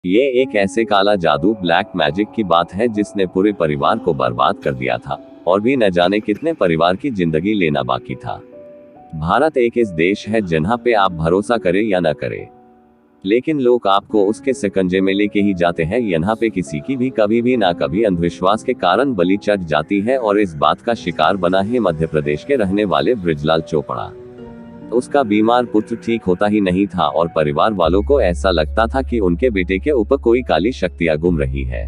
ये एक ऐसे काला जादू ब्लैक मैजिक की बात है जिसने पूरे परिवार को बर्बाद कर दिया था और भी न जाने कितने परिवार की जिंदगी लेना बाकी था। भारत एक ऐसा देश है जहां पे आप भरोसा करें या न करें, लेकिन लोग आपको उसके शिकंजे में लेके ही जाते हैं। यहाँ पे किसी की भी कभी भी ना कभी अंधविश्वास के कारण बलि चढ़ जाती है और इस बात का शिकार बना है मध्य प्रदेश के रहने वाले बृजलाल चोपड़ा। उसका बीमार पुत्र ठीक होता ही नहीं था और परिवार वालों को ऐसा लगता था कि उनके बेटे के ऊपर कोई काली शक्तियां घूम रही है।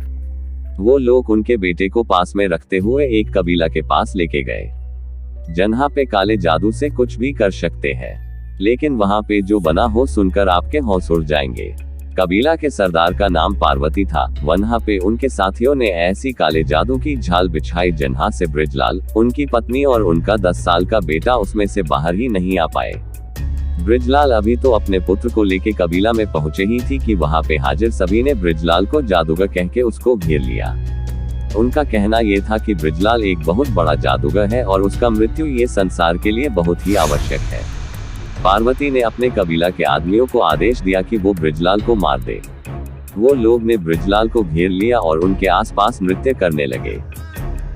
वो लोग उनके बेटे को पास में रखते हुए एक कबीला के पास लेके गए जहां पे काले जादू से कुछ भी कर सकते हैं, लेकिन वहां पे जो बना हो सुनकर आपके होश उड़ जाएंगे। कबीला के सरदार का नाम पार्वती था। वहां पे उनके साथियों ने ऐसी काले जादू की झाल बिछाई जहां से बृजलाल, उनकी पत्नी और उनका 10 साल का बेटा उसमें से बाहर ही नहीं आ पाए। बृजलाल अभी तो अपने पुत्र को लेके कबीला में पहुंचे ही थी कि वहां पे हाजिर सभी ने बृजलाल को जादूगर कह के उसको घेर लिया। उनका कहना यह था कि बृजलाल एक बहुत बड़ा जादूगर है और उसका मृत्यु ये संसार के लिए बहुत ही आवश्यक है। पार्वती ने अपने कबीला के आदमियों को आदेश दिया कि वो बृजलाल को मार दे। वो लोग ने बृजलाल को घेर लिया और उनके आसपास नृत्य करने लगे।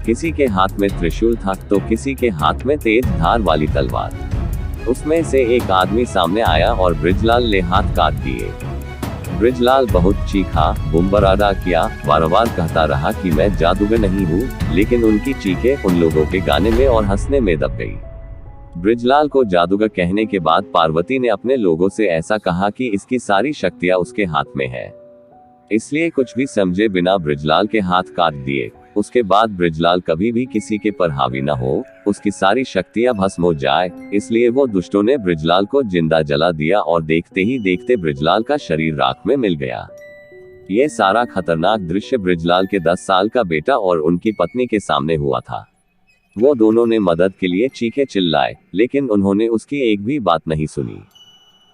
किसी के हाथ में त्रिशूल था तो किसी के हाथ में तेज धार वाली तलवार। उसमें से एक आदमी सामने आया और बृजलाल ने हाथ काट दिए। बृजलाल बहुत चीखा, बुम्बराडा किया, बार-बार कहता रहा कि मैं जादूगर नहीं हूँ, लेकिन उनकी चीखें उन लोगों के गाने में और हंसने में दब गई। बृजलाल को जादूगर कहने के बाद पार्वती ने अपने लोगों से ऐसा कहा कि इसकी सारी शक्तियां उसके हाथ में है, इसलिए कुछ भी समझे बिना बृजलाल के हाथ काट दिए। उसके बाद बृजलाल कभी भी किसी के पर हावी न हो, उसकी सारी शक्तियां भस्म हो जाए, इसलिए वो दुष्टों ने बृजलाल को जिंदा जला दिया और देखते ही देखते बृजलाल का शरीर राख में मिल गया। ये सारा खतरनाक दृश्य बृजलाल के 10 साल का बेटा और उनकी पत्नी के सामने हुआ था। वो दोनों ने मदद के लिए चीखे चिल्लाए, लेकिन उन्होंने उसकी एक भी बात नहीं सुनी।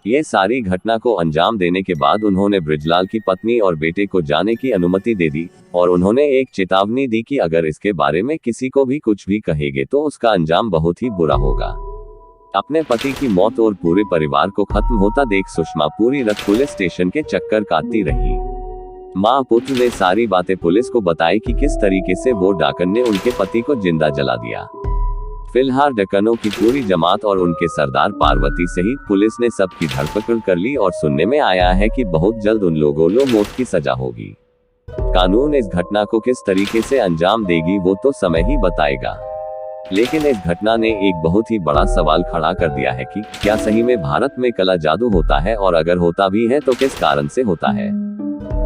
ये सारी घटना को अंजाम देने के बाद उन्होंने बृजलाल की पत्नी और बेटे को जाने की अनुमति दे दी और उन्होंने एक चेतावनी दी कि अगर इसके बारे में किसी को भी कुछ भी कहेंगे तो उसका अंजाम बहुत ही बुरा होगा। अपने पति की मौत और पूरे परिवार को खत्म होता देख सुषमा पूरी रात पुलिस स्टेशन के चक्कर काटती रही। माँ पुत्र ने सारी बातें पुलिस को बताई कि किस तरीके से वो डाकन ने उनके पति को जिंदा जला दिया। फिलहाल डकनों की पूरी जमात और उनके सरदार पार्वती सहित पुलिस ने सबकी धरपकड़ कर ली और सुनने में आया है कि बहुत जल्द उन लोगों को मौत की सजा होगी। कानून इस घटना को किस तरीके से अंजाम देगी वो तो समय ही बताएगा, लेकिन इस घटना ने एक बहुत ही बड़ा सवाल खड़ा कर दिया है कि क्या सही में भारत में काला जादू होता है, और अगर होता भी है तो किस कारण से होता है।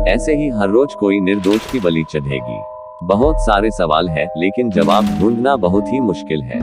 ऐसे ही हर रोज कोई निर्दोष की बलि चढ़ेगी। बहुत सारे सवाल है, लेकिन जवाब ढूंढना बहुत ही मुश्किल है।